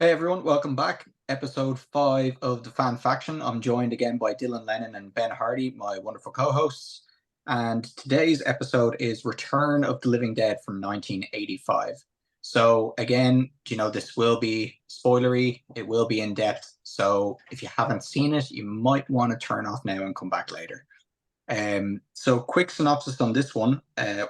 Hey everyone, welcome back. Episode 5 of the FanFaction. I'm joined again by Dylan Lennon and Ben Hardy, my wonderful co-hosts. And today's episode is Return of the Living Dead from 1985. So again, this will be spoilery, it will be in depth. So if you haven't seen it, you might want to turn off now and come back later. So quick synopsis on this one.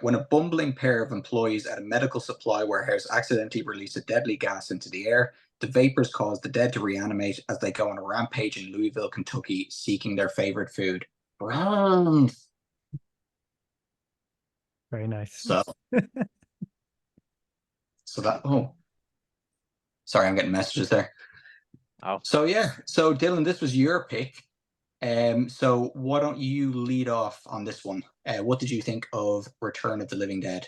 When a bumbling pair of employees at a medical supply warehouse accidentally release a deadly gas into the air, the vapors cause the dead to reanimate as they go on a rampage in Louisville, Kentucky, seeking their favorite food. Browns. Very nice. So, so that, oh, sorry, I'm getting messages there. Oh, So yeah, so Dylan, this was your pick. So why don't you lead off on this one? What did you think of Return of the Living Dead?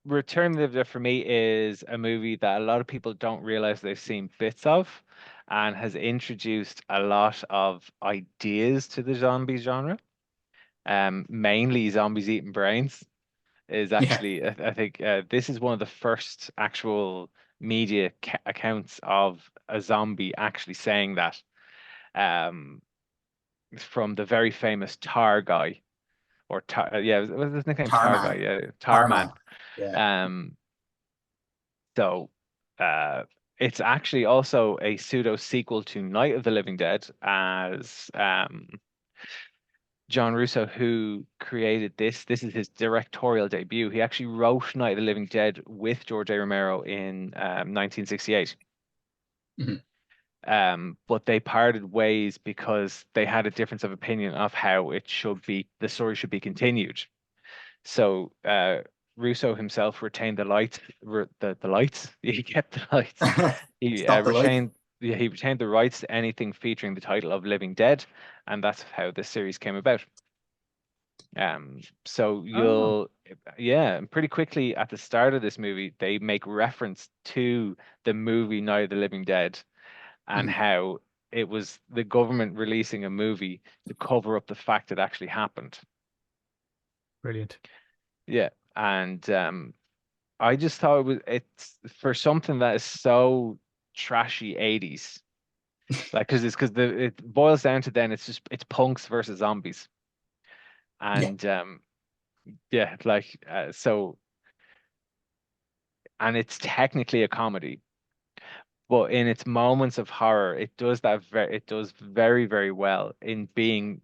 Return of the Living Dead for me is a movie that a lot of people don't realize they've seen bits of, and has introduced a lot of ideas to the zombie genre. Mainly zombies eating brains is Yeah, actually, I think, this is one of the first actual media accounts of a zombie actually saying that. Um, from the very famous Tar guy, or Tar, yeah, was his nickname Tar guy? Tarman. Yeah, Tar Tarman. Man. Yeah. Um, so it's actually also a pseudo sequel to Night of the Living Dead, as John Russo, who created this is his directorial debut. He actually wrote Night of the Living Dead with George A. Romero in 1968. Mhm. But they parted ways because they had a difference of opinion of how the story should be continued. So Russo himself retained the lights, the lights. He kept the lights. He Stop the light. retained yeah, he retained the rights to anything featuring the title of Living Dead, and that's how this series came about. So Oh, and pretty quickly at the start of this movie, they make reference to the movie Night of the Living Dead, and Mhm. how it was the government releasing a movie to cover up the fact it actually happened. brilliant. Yeah, and I just thought it's for something that is so trashy 80s. Like, because it boils down to, then it's punks versus zombies. Yeah. And yeah, like so, and it's technically a comedy, but in its moments of horror, it does very, very well in being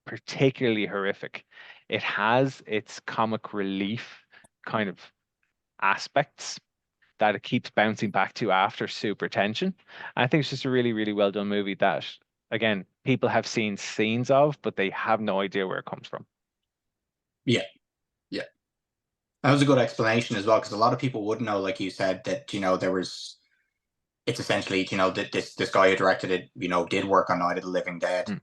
particularly horrific. It has its comic relief kind of aspects that it keeps bouncing back to after super tension. I think it's just a really, really well done movie that, again, people have seen scenes of, but they have no idea where it comes from. Yeah. Yeah. That was a good explanation as well, because a lot of people would know, like you said, that there was. It's essentially, that this guy who directed it, did work on Night of the Living Dead,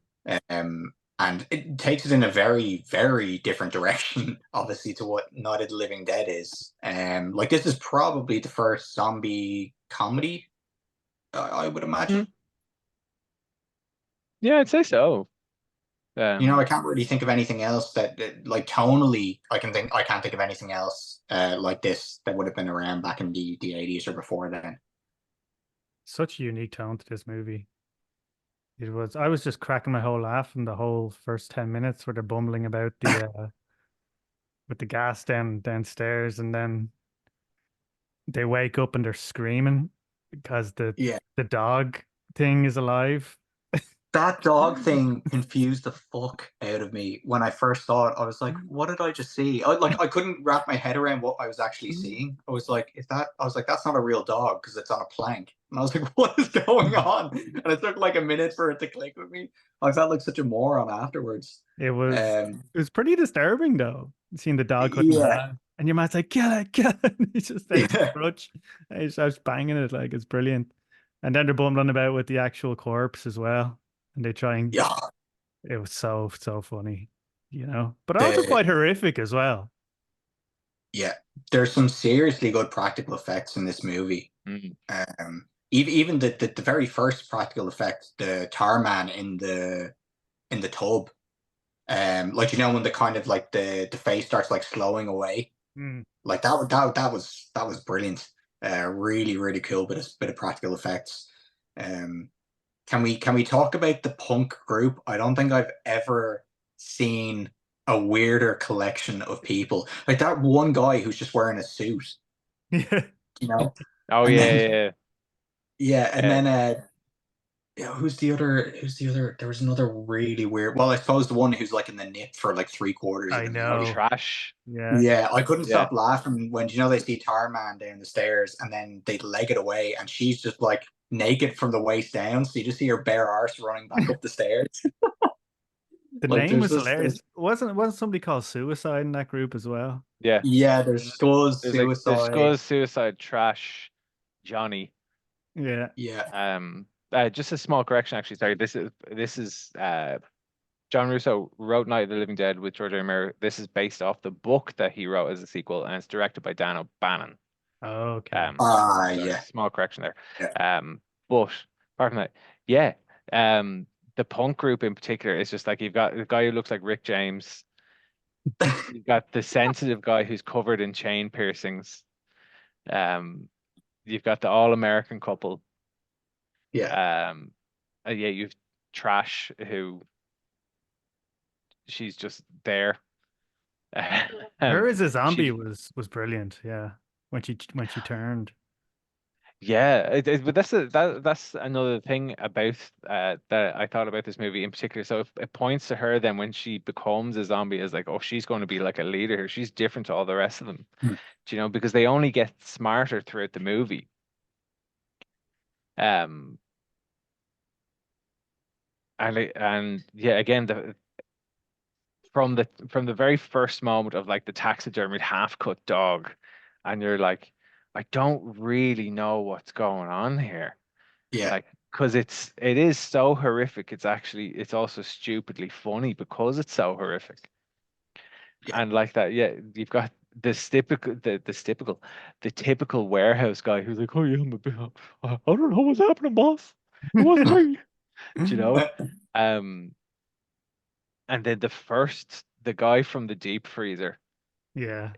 Mm. and it takes it in a very, very different direction, obviously, to what Night of the Living Dead is. Like this is probably the first zombie comedy, I would Mm. imagine. Yeah, I'd say so. I Um, can't really think of anything else that like tonally, I can't think of anything else like this that would have been around back in the 80s or before then. Such a unique tone to this movie. It was. I was just cracking my whole laugh in the whole first 10 minutes where they're bumbling about the with the gas downstairs, and then they wake up and they're screaming because the Yeah. the dog thing is alive. That dog thing confused the fuck out of me when I first saw it. I was like, "What did I just see?" I couldn't wrap my head around what I was actually seeing. I was like, "Is that?" I was like, "That's not a real dog because it's on a plank." And I was like, "What is going on?" And it took like a minute for it to click with me. I felt like such a moron afterwards. It was Um, it was pretty disturbing though, seeing the dog cutting the yeah, hand. And your man's like, kill it. He just takes the yeah, crutch and he starts banging it like it's brilliant. And then they're bumbling about with the actual corpse as well. And they try and yeah. it was so funny, But also The quite horrific as well. Yeah, there's some seriously good practical effects in this movie. mm. Even the very first practical effect, the tar man in the tub, like when the kind of like the face starts like slowing away. Mm. Like that was brilliant. Really, really cool bit of practical effects. Can we talk about the punk group? I don't think I've ever seen a weirder collection of people. Like that one guy who's just wearing a suit, Yeah. you know? Oh And yeah, then yeah, yeah, and yeah. then yeah, who's the other? Who's the other? There was another really weird. Well, I suppose the one who's like in the nip for like 3/4 of I the Oh, movie. know. trash. Yeah. Yeah, I couldn't Yeah. stop laughing when they see Tarman down the stairs and then they leg it away and she's just like naked from the waist down, so you just see her bare arse running back up the stairs. The Like name there's was this, hilarious. Wasn't somebody called Suicide in that group as well? Yeah. yeah, there's Skulls, There's Suicide. Scuzz, Suicide, Trash, Johnny. Yeah. Yeah, Just a small correction, actually. Sorry, this is John Russo wrote Night of the Living Dead with George R. R. Miller. This is based off the book that he wrote as a sequel, and it's directed by Dan O'Bannon. Okay. yeah, Small correction there. yeah. But apart from that, yeah. The punk group in particular is just like you've got the guy who looks like Rick James. You've got the sensitive guy who's covered in chain piercings. You've got the all-American couple. Yeah, Yeah, you've Trash who she's just there. Her as a zombie She was brilliant. Yeah. When she turned. Yeah, but that's another thing about that I thought about this movie in particular. So it points to her then when she becomes a zombie as like, oh, she's going to be like a leader. She's different to all the rest of them, Hmm. you know, because they only get smarter throughout the movie. Um, and yeah, again, from the very first moment of like the taxidermied half-cut dog, and you're like, I don't really know what's going on here. yeah, Like, because it is so horrific, it's also stupidly funny because it's so horrific. yeah. And like that, yeah, you've got the typical warehouse guy who's like, oh yeah, I don't know what's happening, boss. It wasn't me. Do you know? Um, and then the guy from the deep freezer. Yeah.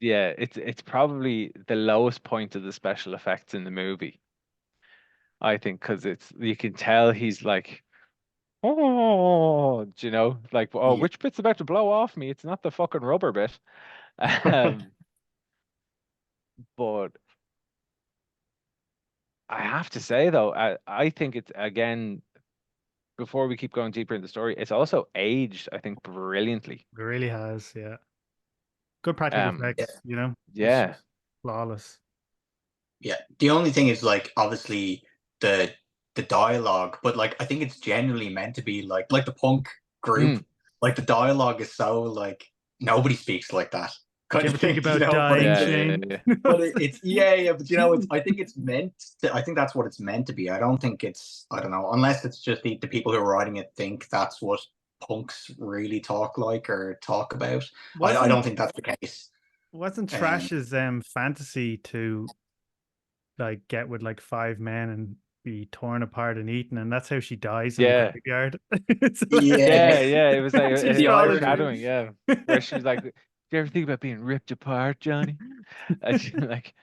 Yeah, it's probably the lowest point of the special effects in the movie. I think because you can tell he's like, oh, do you know, like, oh, Yeah. which bit's about to blow off me? It's not the fucking rubber bit. Um, but I have to say though, I think it's again, before we keep going deeper in the story, it's also aged, I think, brilliantly. It really has. Yeah. Good practical Um, Yeah. effects, you know? It's yeah. just flawless. Yeah. The only thing is like obviously the dialogue, but like I think it's genuinely meant to be like the punk group. Mm. Like the dialogue is so like nobody speaks like that Did kind you of ever think thing, you about know. But dying, Yeah, it's yeah, Shane? yeah. but it's yeah, but you know, it's I think it's meant to, I think that's what it's meant to be. I don't think it's I don't know, unless it's just the people who are writing it think that's what punks really talk like or talk about. I Wasn't don't think that's the case. wasn't Um Trash's fantasy to like get with like five men and be torn apart and eaten, and that's how she dies in the Yeah. graveyard. It's Yeah, yeah. yeah. It was like she's The followed. irony. foreshadowing, yeah. Where she was like, do you ever think about being ripped apart, Johnny? And she's like,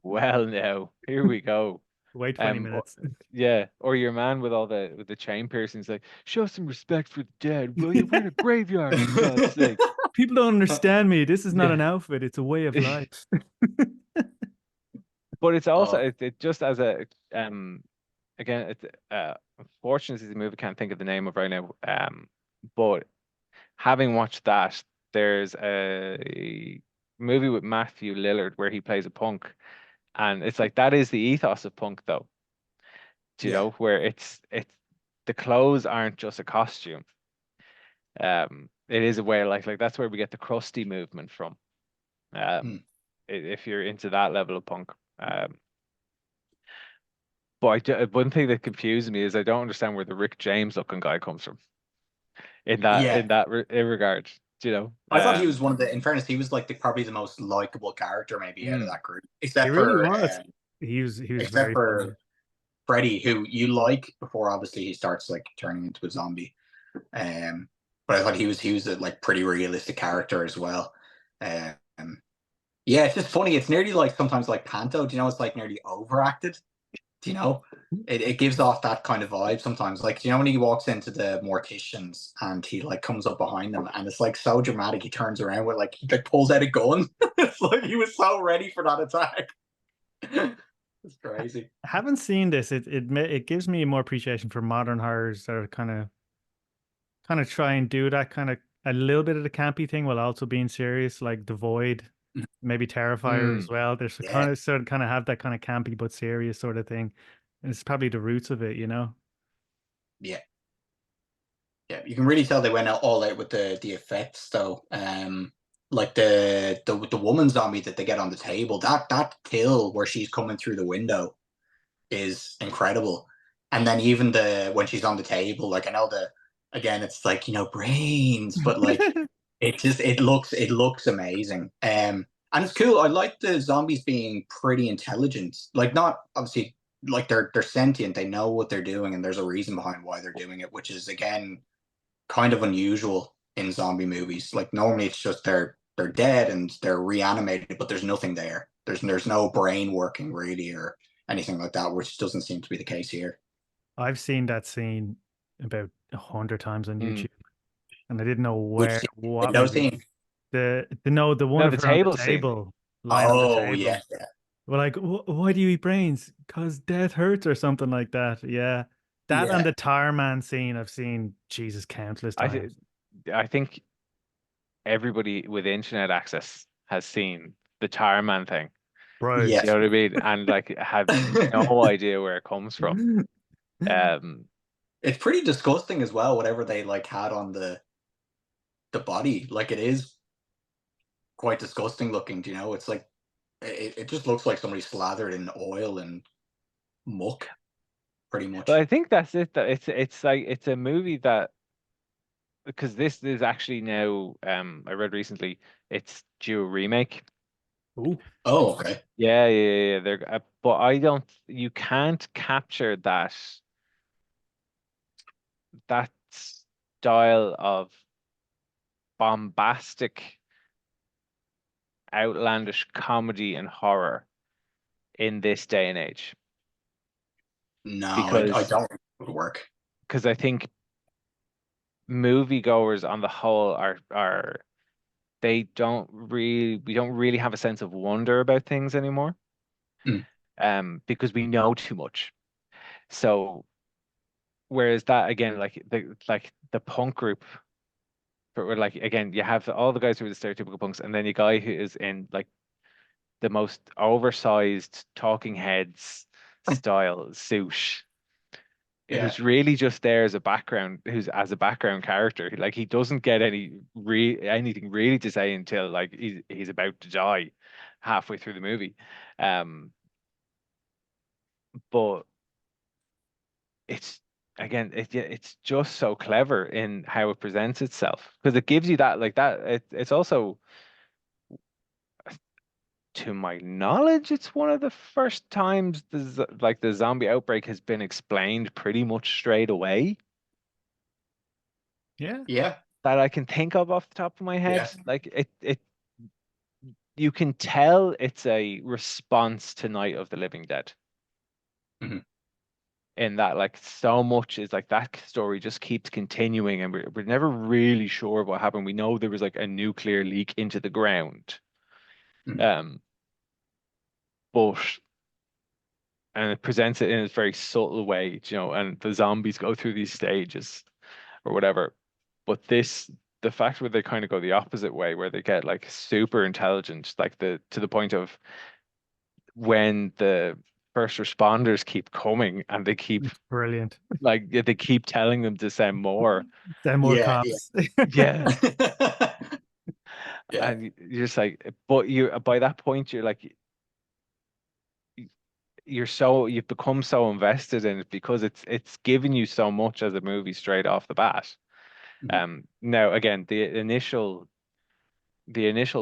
well, now, here we go. Wait 20 Or- minutes. yeah, or your man with all the chain piercings, like, show some respect for the dead, will you? We're in a graveyard, for God's sake. People don't understand me. This is not an Yeah. outfit, it's a way of life. But it's also Oh, it just as a again it's unfortunately the movie can't think of the name of right now. But having watched that, there's a movie with Matthew Lillard where he plays a punk, and it's like that is the ethos of punk though. Do you yeah. know, where it's the clothes aren't just a costume. It is a way of like that's where we get the crusty movement from. Hmm. If you're into that level of punk. But one thing that confuses me is I don't understand where the Rick James looking guy comes from Yeah. in regard. Do you know? I thought he was one of the. In fairness, he was like probably the most likable character maybe out of Mm, that group, He really was. He was except very funny. for Freddy, who you like before. Obviously, he starts like turning into a zombie. But I thought he was a like pretty realistic character as well. Um, Yeah, it's just funny. It's nearly like sometimes like panto. Do you know? It's like nearly overacted. Do you know? It gives off that kind of vibe sometimes. Like, do you know when he walks into the morticians and he like comes up behind them and it's like so dramatic. He turns around with like he like pulls out a gun. It's like he was so ready for that attack. It's crazy. I haven't seen this. It gives me more appreciation for modern horrors that are kind of try and do that kind of a little bit of the campy thing while also being serious, like The Void, maybe Terrifier as Mm. well. There's a Yeah, kind of have that kind of campy but serious sort of thing. And it's probably the roots of it, you know. yeah, yeah. You can really tell they went all out with the effects though. Like the woman zombie that they get on the table, that kill where she's coming through the window is incredible. And then even the when she's on the table, like I know the again, it's like brains, but like it looks amazing. And it's cool. I like the zombies being pretty intelligent. Like not obviously like they're sentient. They know what they're doing, and there's a reason behind why they're doing it, which is again kind of unusual in zombie movies. Like normally it's just they're dead and they're reanimated, but there's nothing there. There's no brain working really or anything like that, which doesn't seem to be the case here. I've seen that scene about 100 times on Mm. YouTube, and I didn't know Which what window movie. scene? The one No, of the her on the table scene. table, lying on the Oh yeah, table. yeah, We're like, why do you eat brains? Because death hurts or something like that. Yeah. That and yeah. the Tar Man scene I've seen, Jesus, countless I th times. I think everybody with internet access has seen the Tire Man thing. Bro. You know Yes. what I mean? And like have no idea where it comes from. Um, It's pretty disgusting as well, whatever they like had on the body. Like it is quite disgusting looking, do you know? It's like it just looks like somebody slathered in oil and muck, pretty but much. I think that's it. That it's like it's a movie that because this is actually now I read recently it's due a remake. Ooh. Oh, okay. Yeah. They're but I don't. You can't capture that style of bombastic, outlandish comedy and horror in this day and age No, I because don't think it would work. I think moviegoers on the whole are they don't really we don't really have a sense of wonder about things anymore Mm, because we know too much. So whereas that again like the punk group where like again you have all the guys who are the stereotypical punks and then you guy who is in like the most oversized talking heads style suit yeah. who's really just there as a background who's as a background character like he doesn't get anything really to say until like he's about to die halfway through the movie um but it's again yeah, it's just so clever in how it presents itself because it gives you that like that it's also to my knowledge it's one of the first times like the zombie outbreak has been explained pretty much straight away Yeah. Yeah. that I can think of off the top of my head Yeah. like it you can tell it's a response to Night of the Living Dead Mhm. in that like so much is like that story just keeps continuing and we're never really sure what happened. We know there was like a nuclear leak into the ground. Mhm. Um, but and it presents it in a very subtle way, you know, and the zombies go through these stages or whatever. But the fact where they kind of go the opposite way, where they get like super intelligent, like the to the point of when the first responders keep coming and they keep Brilliant. like they keep telling them to send more. Then more Yeah. Yeah. cops. Yeah. Yeah. And you're just like, but you by that point you're like you've become so invested in it because it's given you so much as a movie straight off the bat. Mhm. Now again, the initial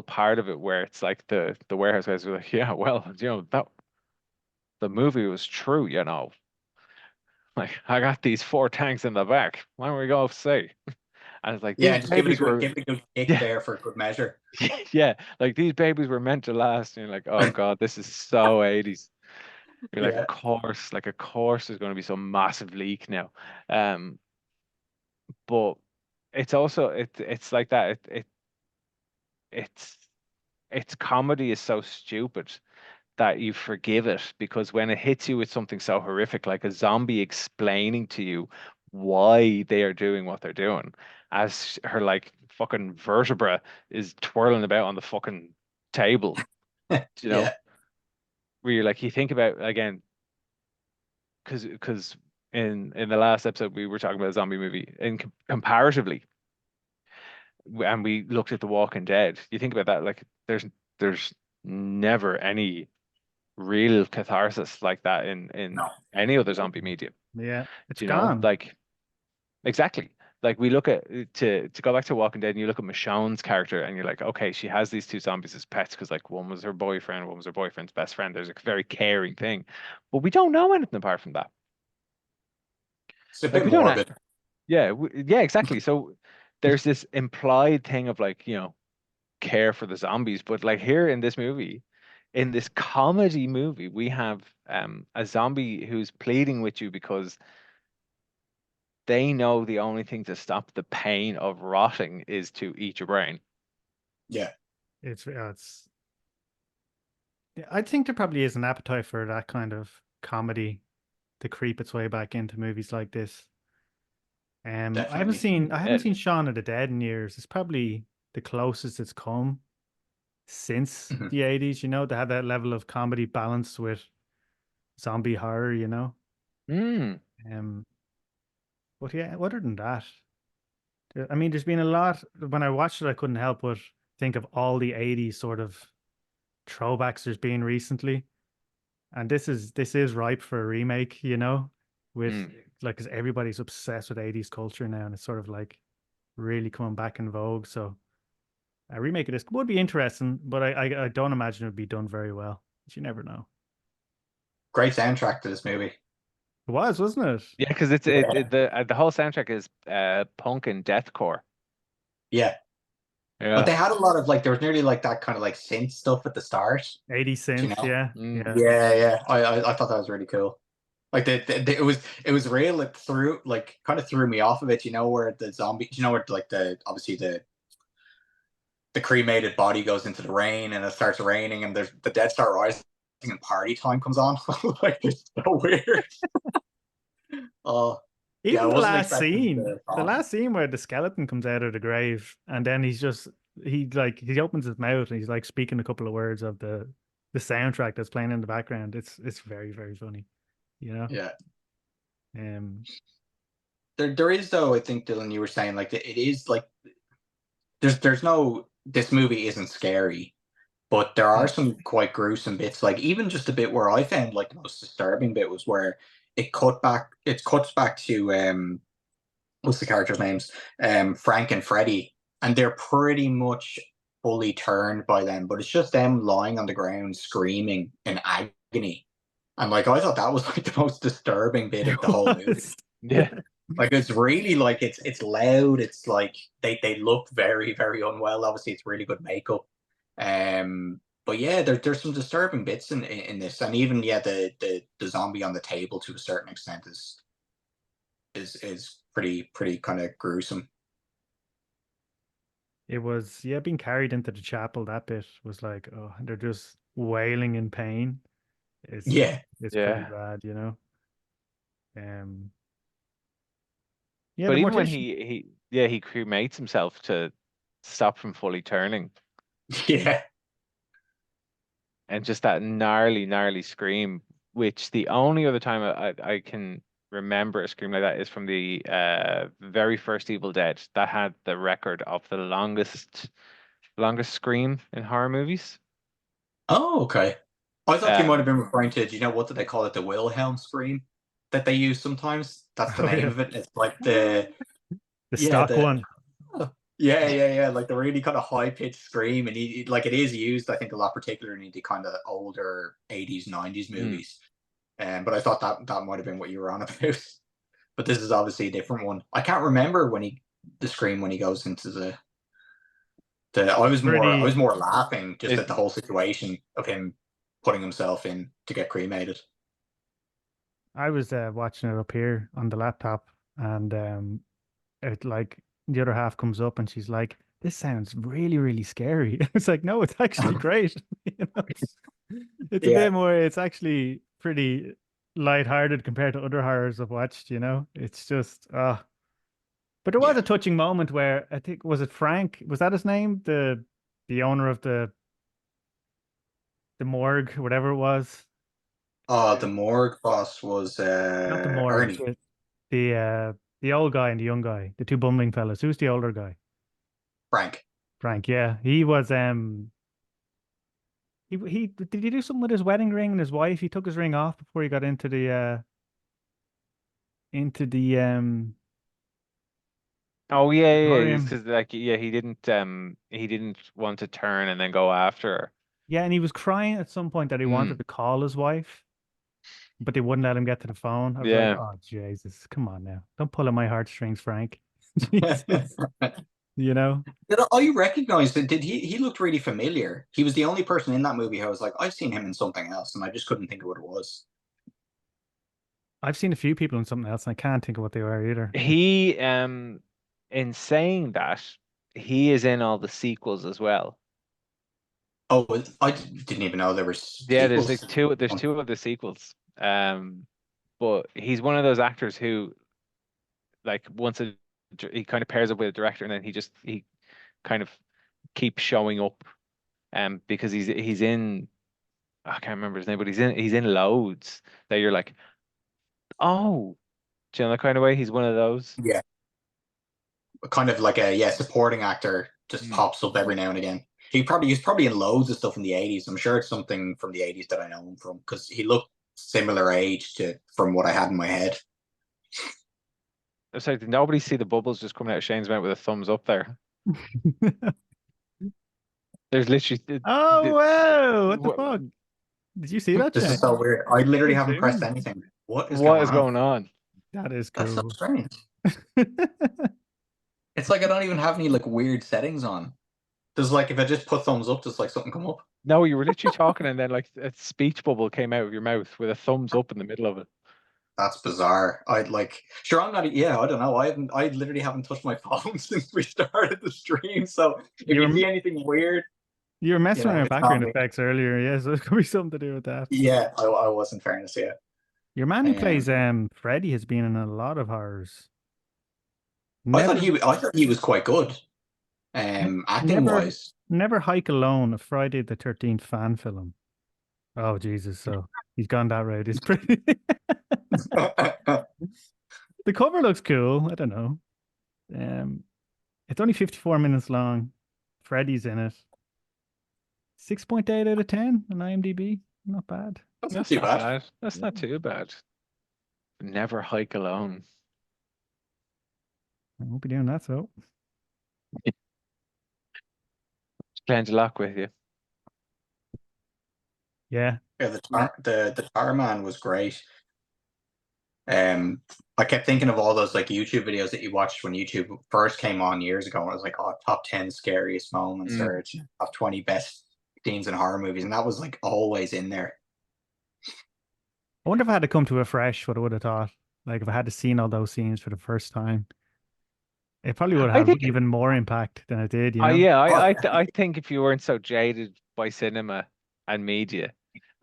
part of it where it's like the warehouse guys were like, yeah, well, you know, that the movie was true, you know. Like I got these four tanks in the back. Why don't we go see? I was like, Yeah, these just give it a babies good were, give it a good kick yeah, there for good measure. yeah, like these babies were meant to last. And you're like, oh God, this is so 80s. You're Yeah. like, of course, there's going to be some massive leak now. Um, but it's also it's like that. It's its comedy is so stupid that you forgive it because when it hits you with something so horrific, like a zombie explaining to you why they are doing what they're doing, as her like fucking vertebra is twirling about on the fucking table, you know, Yeah. where you're like, you think about again, because in the last episode we were talking about a zombie movie, and comparatively, and we looked at The Walking Dead. You think about that, like there's never any real catharsis like that in No. any other zombie medium. Yeah, it's Do you know? gone. Like exactly. Like we look at to go back to Walking Dead and you look at Michonne's character and you're like, okay, she has these two zombies as pets because like one was her boyfriend, one was her boyfriend's best friend. There's a very caring thing. But we don't know anything apart from that. It's a Like bit we don't know. morbid. Yeah, yeah, exactly. So there's this implied thing of like, care for the zombies, but like here in this movie, in this comedy movie, we have a zombie who's pleading with you because they know the only thing to stop the pain of rotting is to eat your brain. Yeah. It's yeah, I think there probably is an appetite for that kind of comedy to creep its way back into movies like this. Definitely. I haven't seen Shaun of the Dead in years. It's probably the closest it's come since Mhm. the 80s, to have that level of comedy balanced with zombie horror. Mm, Um, but yeah, other than that, I mean, there's been a lot. When I watched it, I couldn't help but think of all the 80s sort of throwbacks there's been recently. And this is ripe for a remake, with mm. like, because everybody's obsessed with 80s culture now, and it's sort of like really coming back in vogue. So a remake of this would be interesting, but I don't imagine it would be done very well. But you never know. Great soundtrack to this movie. It was, wasn't it? Yeah, because Yeah. the whole soundtrack is punk and deathcore. Yeah. But Yeah. they had a lot of like there was nearly like that kind of like synth stuff at the start. 80 Do you synth, know? yeah, Mm. yeah. Yeah, yeah. I thought that was really cool. Like it was real. It threw like kind of threw me off of it. Where the zombie. Where like the obviously the cremated body goes into the rain and it starts raining and there's the dead start rising and party time comes on. Like it's so weird. Oh yeah, I Even the wasn't last expecting scene, the the song. last scene where the skeleton comes out of the grave, and then he opens his mouth and he's like speaking a couple of words of the soundtrack that's playing in the background. It's very, very funny, you know. Yeah. Um, There is though, I think Dylan, you were saying like it is like there's no this movie isn't scary, but there are Mm. some quite gruesome bits. Like even just a bit where I found like the most disturbing bit was where it cuts back to what's the characters' names? Frank and Freddie, and they're pretty much fully turned by them, but it's just them lying on the ground screaming in agony. And like I thought that was like the most disturbing bit it of the whole movie. was. Yeah. Like it's really like it's loud. It's like they look very very unwell. Obviously, it's really good makeup. But yeah, there's some disturbing bits in this, and even yeah, the zombie on the table to a certain extent is pretty kind of gruesome. It was, yeah, being carried into the chapel. That bit was like, oh, they're just wailing in pain. It's Yeah, it's pretty Yeah. bad. Um, yeah, But the even when mortician. he cremates himself to stop from fully turning, yeah. and just that gnarly scream, which the only other time I can remember a scream like that is from the very first Evil Dead that had the record of the longest scream in horror movies. Oh, okay. I thought you might have Um, been referring to. Do you know what do they call it? The Wilhelm scream that they use sometimes. That's the Oh name yeah, of it. It's like the the yeah stock the one. yeah, like the really kind of high pitched scream, and like it is used, I think, a lot, particularly in the kind of older 80s, 90s mm, movies. But I thought that might have been what you were on about. But this is obviously a different one. I can't remember when he the screen when he goes into I was Pretty. more laughing just It- at the whole situation of him putting himself in to get cremated. I was watching it up here on the laptop, and it like the other half comes up, and she's like, "This sounds really, really scary." It's like, no, it's actually great. You know? It's a Yeah. bit more. It's actually pretty lighthearted compared to other horrors I've watched. You know, it's just But there was Yeah. a touching moment where I think was it Frank? Was that his name? The owner of the morgue, whatever it was. Oh, the morgue boss was Not the morgue. Ernie. The old guy and the young guy, the two bumbling fellas. Who's the older guy? Frank. Frank. Yeah, he was. He did he do something with his wedding ring and his wife? He took his ring off before he got into the Oh yeah, auditorium. because like he didn't want to turn and then go after her. Yeah, and he was crying at some point that he wanted Mm, to call his wife, but they wouldn't let him get to the phone. I was like, yeah. oh Jesus, come on now. Don't pull at my heartstrings, Frank. Jesus. You know? I recognized it. Did he looked really familiar. He was the only person in that movie who I was like, I've seen him in something else, and I just couldn't think of what it was. I've seen a few people in something else and I can't think of what they were either. He in saying that, he is in all the sequels as well. Oh, I didn't even know there were Yeah, there's like sequels. two of the sequels. But he's one of those actors who like he kind of pairs up with a director and then he kind of keeps showing up because he's in I can't remember his name, but he's in loads that you're like, oh, do you know that kind of way? He's one of those. Yeah, kind of like a supporting actor just Mm. pops up every now and again. He's probably in loads of stuff in the 80s. I'm sure it's something from the 80s that I know him from because he looked similar age to from what I had in my head. It's like did nobody see the bubbles just coming out of Shane's mouth with a thumbs up there? There's literally Oh wow! What the what, fuck? Did you see that, This Shane? is so weird. I literally Good haven't pressed zoom. anything. What is what going is on? going on? That is That's so cool. strange. It's like I don't even have any like weird settings on. Does like if I just put thumbs up, does like something come up? No, you were literally talking and then like a speech bubble came out of your mouth with a thumbs up in the middle of it. That's bizarre. I'd like sure I'm not yeah, I don't know. I literally haven't touched my phone since we started the stream. So if You you were see anything weird, you were messing around with it's not background me. effects earlier, yeah, so it could be something to do with that. Yeah, I was in fairness, yeah. Your man who plays Um Freddy has been in a lot of horrors. I thought Never he was quite good. Acting never wise. never Hike Alone, a Friday the 13th fan film. Oh Jesus, so he's gone that route. It's pretty the cover looks cool. I don't know. Um it's only 54 minutes long. Freddy's in it. 6.8 out of 10 on IMDb. Not bad. That's not That's too not bad. bad. That's not Yeah. too bad. Never hike alone. I won't be doing that, so. Playing luck with you. Yeah. Yeah, the Tar Man was great. I kept thinking of all those like YouTube videos that you watched when YouTube first came on years ago. And I was like, oh, top 10 scariest moments Mm. or top 20 best scenes in horror movies, and that was like always in there. I wonder if I had to come to a fresh, what I would have thought. Like if I had to seen all those scenes for the first time, it probably would I have think even more impact than it did, you know? yeah, Oh, I think if you weren't so jaded by cinema and media,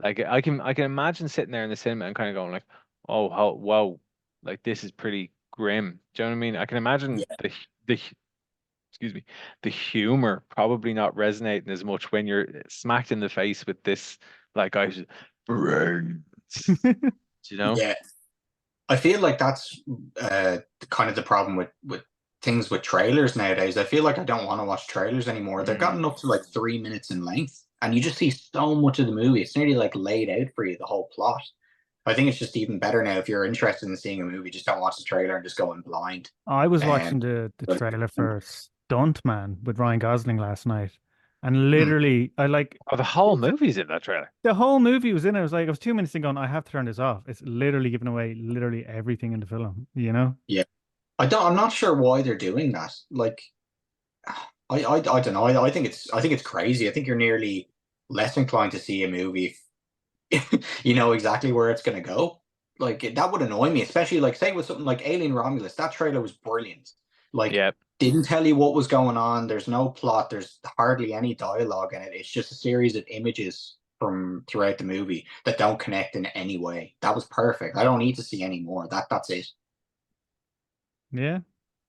like I can imagine sitting there in the cinema and kind of going like, oh, whoa, like this is pretty grim. Do you know what I mean? I can imagine yeah, the excuse me, the humor probably not resonating as much when you're smacked in the face with this, like brains, you know? yeah. I feel like that's kind of the problem with things with trailers nowadays. I feel like I don't want to watch trailers anymore. They've Mm. gotten up to like 3 minutes in length, and you just see so much of the movie. It's nearly like laid out for you, the whole plot. I think it's just even better now if you're interested in seeing a movie, just don't watch the trailer and just go in blind. I was Um, watching the but- trailer for Stuntman with Ryan Gosling last night. And Hmm. literally, I like Oh, the whole movie's in that trailer. the whole movie was in it. I was like, I was 2 minutes in going, I have to turn this off. It's literally giving away literally everything in the film, you know? yeah, I'm not sure why they're doing that. Like, I don't know. I think it's crazy. I think you're nearly less inclined to see a movie if you know exactly where it's going to go. Like that would annoy me, especially like say with something like Alien Romulus. That trailer was brilliant. Like Yeah. didn't tell you what was going on. There's no plot. There's hardly any dialogue in it. It's just a series of images from throughout the movie that don't connect in any way. That was perfect. I don't need to see any more. That's it. Yeah.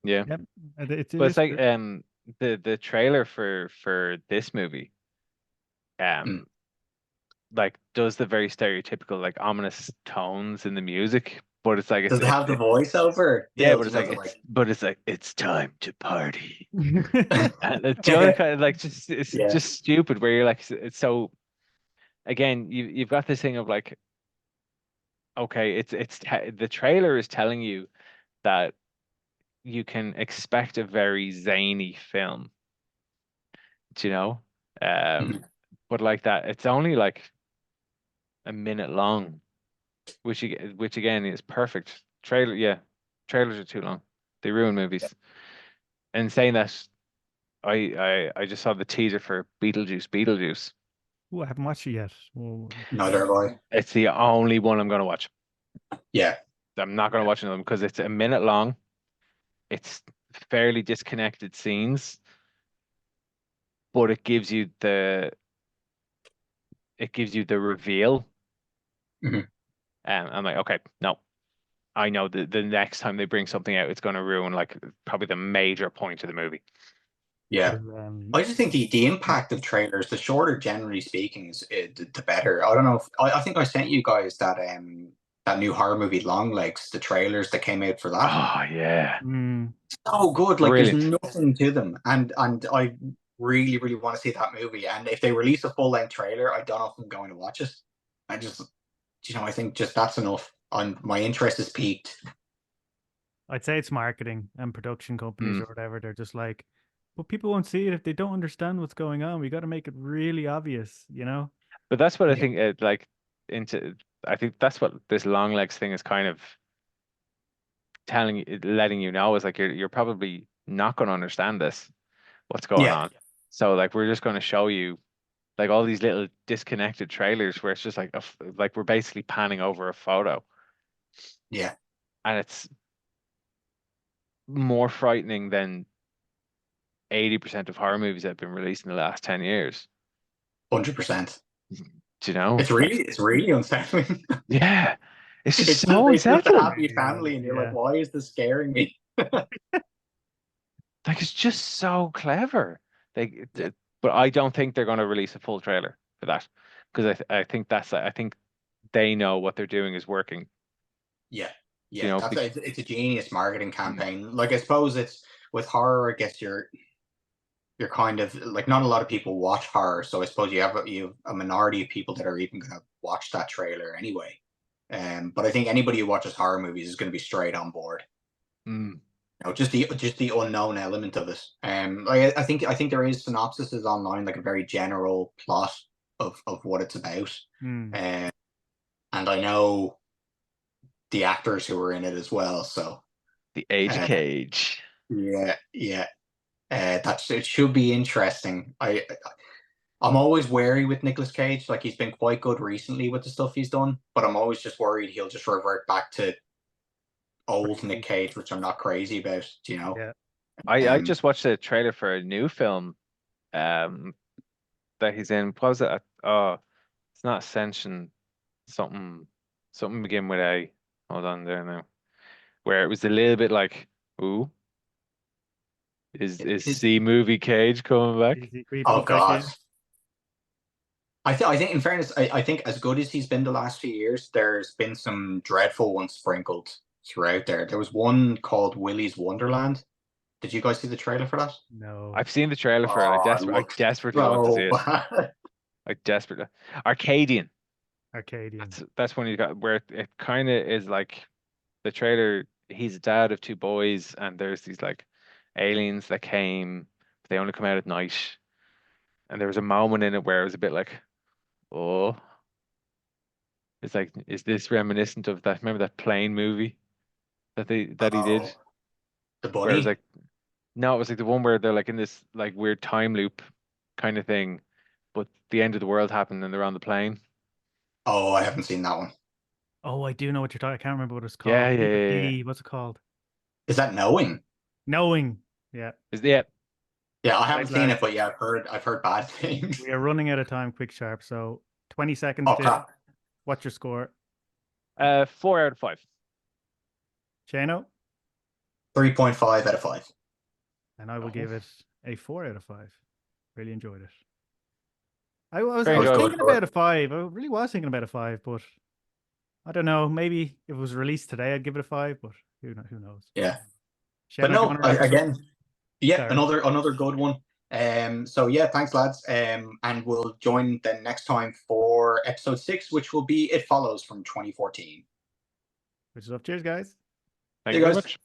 Yeah. Yep. It But it's is like true. the trailer for this movie Mm. um like does the very stereotypical like ominous tones in the music, but it's like Does it have the voiceover? yeah, Dale, but do it's you know like the like? it's time to party. And do you know the kind of like just it's Yeah. just stupid where you're like it's so again you've got this thing of like okay the trailer is telling you that you can expect a very zany film, do you know? Mhm. But like that, it's only like a minute long, which again is perfect. Trailer, yeah, trailers are too long. They ruin movies. And saying that, I just saw the teaser for Beetlejuice. Beetlejuice. Ooh, I haven't watched it yet. Neither have I. It's the only one I'm gonna watch. Yeah. I'm not gonna watch another one because it's a minute long. It's fairly disconnected scenes, but it gives you the reveal. Mhm. I'm like, okay, no, I know the next time they bring something out, it's going to ruin like probably the major point of the movie. Yeah. Well, I just think the impact of trailers, the shorter, generally speaking, is the better. I don't know if I think I sent you guys that new horror movie Longlegs, the trailers that came out for that. Oh yeah, mm, So good. Like there's brilliant. nothing to them, and I really want to see that movie. And if they release a full length trailer, I don't know if I'm going to watch it. I just, I think just that's enough. My interest is peaked. I'd say it's marketing and production companies Mm. or whatever. They're just like, but people won't see it if they don't understand what's going on. We got to make it really obvious, you know? But that's what I Yeah. think. Like into, I think that's what this long legs thing is kind of telling you, letting you know is like you're probably not going to understand this, what's going Yeah. on. So like we're just going to show you like all these little disconnected trailers where it's just like like we're basically panning over a photo, Yeah. and it's more frightening than 80% of horror movies that have been released in the last 10 years. 100%. Do you know? It's really unsettling. Yeah. It's just It's just so it's just a unsettling. happy family, and you're like, Yeah. why is this scaring me? Like it's just so clever. Yeah. But I don't think they're going to release a full trailer for that because I think they know what they're doing is working. Yeah. Do you Yeah. know? That's it's a genius marketing Mm, campaign. Like I suppose it's with horror, I guess you're kind of like not a lot of people watch horror, so I suppose you have a minority of people that are even going to watch that trailer anyway. But I think anybody who watches horror movies is going to be straight on board. mm, Just the unknown element of it. I think there is synopsises online, like a very general plot of what it's about. Mm. Um, and I know the actors who were in it as well. So the age of uh, cage. yeah, yeah. That's it should be interesting. I'm always wary with Nicolas Cage. Like he's been quite good recently with the stuff he's done, but I'm always just worried he'll just revert back to old Nick Crazy. Cage, which I'm not crazy about. You know. Yeah. I Um. just watched a trailer for a new film um that he's in. What was it? Oh, it's not Ascension. Something something begin with A. Hold on there now. Where it was a little bit like, ooh, is Is, C movie Cage coming Is back? he creeping oh back God. in? I think in fairness, I think as good as he's been the last few years, there's been some dreadful ones sprinkled throughout there. There was one called Willy's Wonderland. Did you guys see the trailer for that? No. I've seen the trailer for it. Oh, it I looks desperately want to see so it. bad. I desperately. Arcadian. Arcadian. That's when you got where it kind of is like the trailer. He's a dad of two boys, and there's these like aliens that came. They only come out at night, and there was a moment in it where it was a bit like, oh, it's like, is this reminiscent of that? Remember that plane movie that he did? Oh, The Where it was bunny. like, no, it was like the one where they're like in this like weird time loop kind of thing, but the end of the world happened and they're on the plane. Oh, I haven't seen that one. Oh, I do know what you're talking. I can't remember what it's Yeah, called. yeah, yeah, yeah. What's it called? Is that Knowing? Knowing. Yeah. Yeah. Yeah, I Right, haven't seen lads. it, but yeah, I've heard bad things. We are running out of time, quick sharp. So 20 seconds. Oh crap! What's your score? 4 out of 5. Shano? 3.5 out of 5. And I will Oh. give it a 4 out of 5. Really enjoyed it. I was Very enjoyable. thinking about a 5. I really was thinking about a 5, but I don't know. Maybe if it was released today, I'd give it a 5, but who knows? Yeah, Shano, but do you no, want to wrap us up? again, yeah, Sorry. another good one. So yeah, thanks lads. And we'll join then next time for episode 6, which will be It Follows from 2014. Good stuff. Cheers, guys. Thank See you you very guys. much.